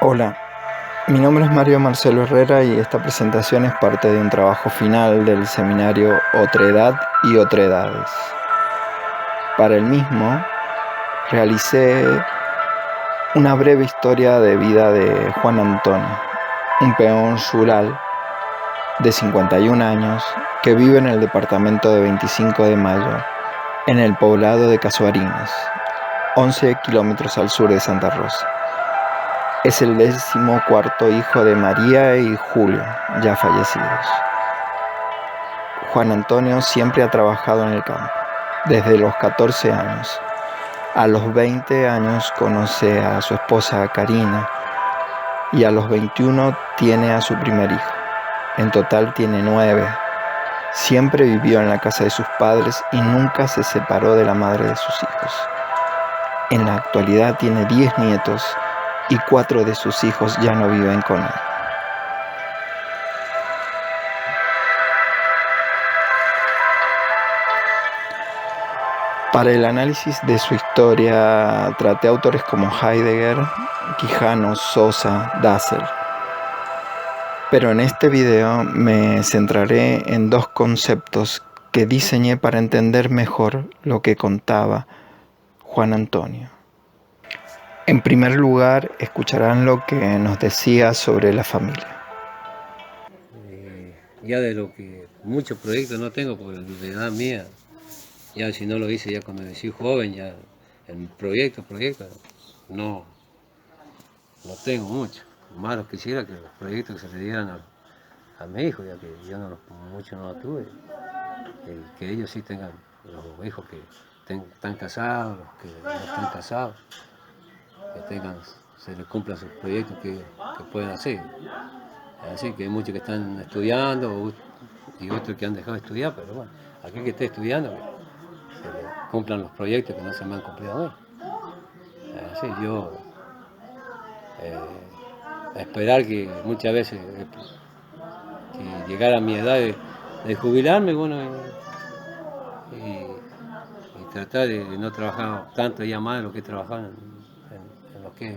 Hola, mi nombre es Mario Marcelo Herrera y esta presentación es parte de un trabajo final del seminario Otredad y Otredades. Para el mismo, realicé una breve historia de vida de Juan Antonio, un peón rural de 51 años que vive en el departamento de 25 de Mayo, en el poblado de Casuarines, 11 kilómetros al sur de Santa Rosa. Es el 14º hijo de María y Julio, ya fallecidos. Juan Antonio siempre ha trabajado en el campo, desde los 14 años. A los 20 años conoce a su esposa Karina y a los 21 tiene a su primer hijo. En total tiene 9. Siempre vivió en la casa de sus padres y nunca se separó de la madre de sus hijos. En la actualidad tiene 10 nietos y 4 de sus hijos ya no viven con él. Para el análisis de su historia traté autores como Heidegger, Quijano, Sosa, Daseler. Pero en este video me centraré en 2 conceptos que diseñé para entender mejor lo que contaba Juan Antonio. En primer lugar, escucharán lo que nos decía sobre la familia. Ya de lo que muchos proyectos no tengo, porque la edad mía, ya si no lo hice ya cuando decí joven, ya en proyectos, no tengo mucho. Más los quisiera que los proyectos que se le dieran a mi hijo, ya que yo mucho no lo tuve. Que ellos sí tengan, los hijos que están casados, los que no están casados, se les cumplan sus proyectos que pueden hacer. Así que hay muchos que están estudiando y otros que han dejado de estudiar, pero bueno, aquel que esté estudiando, que se le cumplan los proyectos que no se me han cumplido a mí. Así yo, esperar que muchas veces, que llegara a mi edad de jubilarme, bueno, y tratar de no trabajar tanto ya más de lo que he trabajado en lo que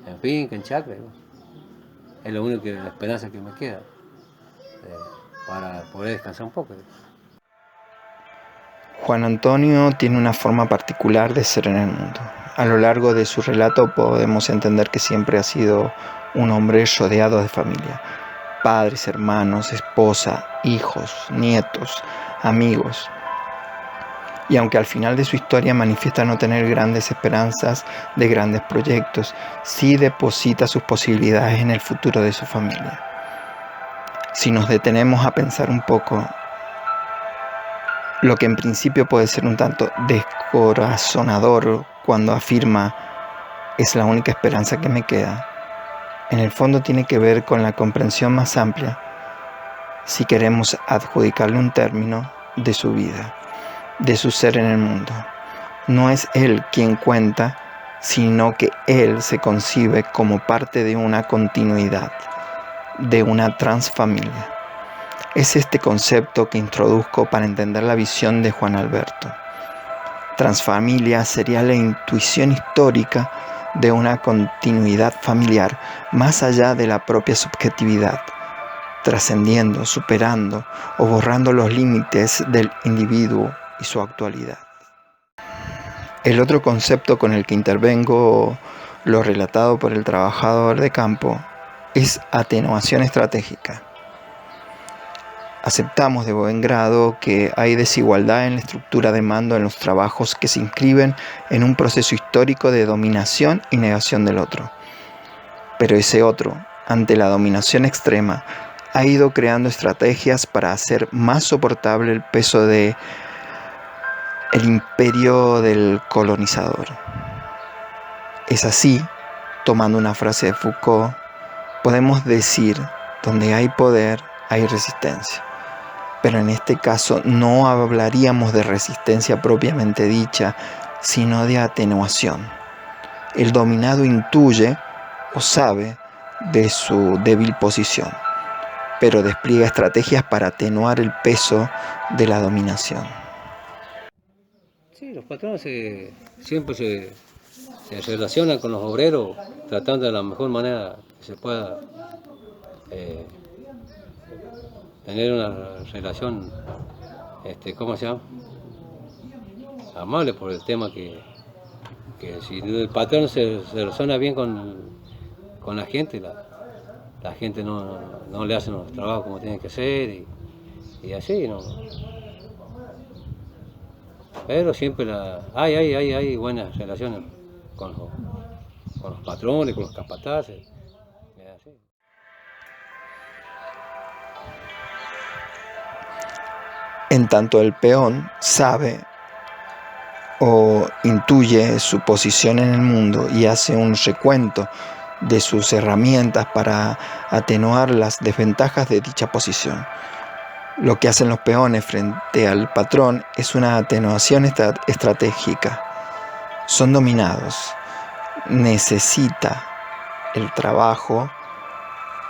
en finca, en chacra. Es lo único la esperanza que me queda, para poder descansar un poco. Juan Antonio tiene una forma particular de ser en el mundo. A lo largo de su relato podemos entender que siempre ha sido un hombre rodeado de familia. Padres, hermanos, esposa, hijos, nietos, amigos. Y aunque al final de su historia manifiesta no tener grandes esperanzas de grandes proyectos, sí deposita sus posibilidades en el futuro de su familia. Si nos detenemos a pensar un poco, lo que en principio puede ser un tanto descorazonador cuando afirma "es la única esperanza que me queda", en el fondo tiene que ver con la comprensión más amplia, si queremos adjudicarle un término, de su vida, de su ser en el mundo. No es él quien cuenta, sino que él se concibe como parte de una continuidad, de una transfamilia. Es este concepto que introduzco para entender la visión de Juan Alberto. Transfamilia sería la intuición histórica de una continuidad familiar más allá de la propia subjetividad, trascendiendo, superando o borrando los límites del individuo y su actualidad. El otro concepto con el que intervengo, lo relatado por el trabajador de campo, es atenuación estratégica. Aceptamos de buen grado que hay desigualdad en la estructura de mando en los trabajos que se inscriben en un proceso histórico de dominación y negación del otro. Pero ese otro, ante la dominación extrema, ha ido creando estrategias para hacer más soportable el peso de el imperio del colonizador. Es así, tomando una frase de Foucault, podemos decir, donde hay poder, hay resistencia. Pero en este caso no hablaríamos de resistencia propiamente dicha, sino de atenuación. El dominado intuye o sabe de su débil posición, pero despliega estrategias para atenuar el peso de la dominación. Sí, los patrones siempre se relaciona con los obreros tratando de la mejor manera que se pueda tener una relación, ¿cómo se llama? Amable, por el tema que si el patrón se relaciona bien con la gente, la gente no le hace los trabajos como tienen que hacer y así, ¿no? Pero siempre hay buenas relaciones con los patrones, con los capataces. Así. En tanto el peón sabe o intuye su posición en el mundo y hace un recuento de sus herramientas para atenuar las desventajas de dicha posición. Lo que hacen los peones frente al patrón es una atenuación estratégica. Son dominados. Necesita el trabajo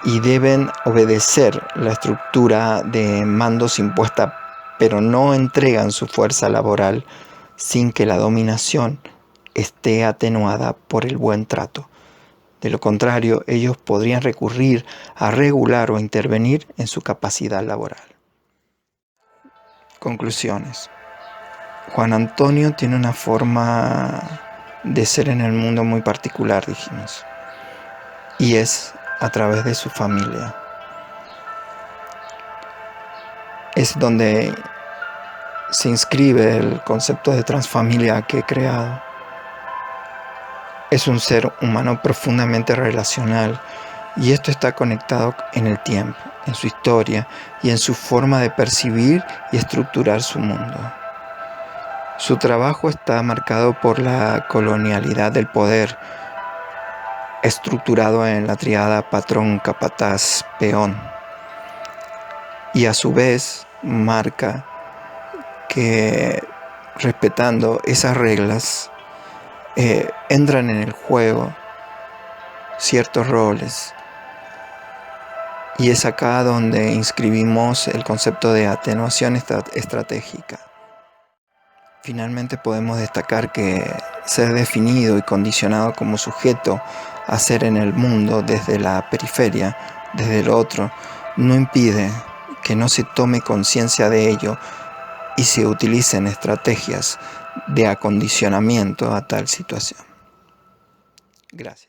y deben obedecer la estructura de mandos impuesta, pero no entregan su fuerza laboral sin que la dominación esté atenuada por el buen trato. De lo contrario, ellos podrían recurrir a regular o intervenir en su capacidad laboral. Conclusiones. Juan Antonio tiene una forma de ser en el mundo muy particular, dijimos, y es a través de su familia. Es donde se inscribe el concepto de transfamilia que he creado. Es un ser humano profundamente relacional y esto está conectado en el tiempo, en su historia y en su forma de percibir y estructurar su mundo. Su trabajo está marcado por la colonialidad del poder, estructurado en la tríada patrón, capataz, peón, y a su vez marca que respetando esas reglas entran en el juego ciertos roles, y es acá donde inscribimos el concepto de atenuación estratégica. Finalmente podemos destacar que ser definido y condicionado como sujeto a ser en el mundo desde la periferia, desde el otro, no impide que no se tome conciencia de ello y se utilicen estrategias de acondicionamiento a tal situación. Gracias.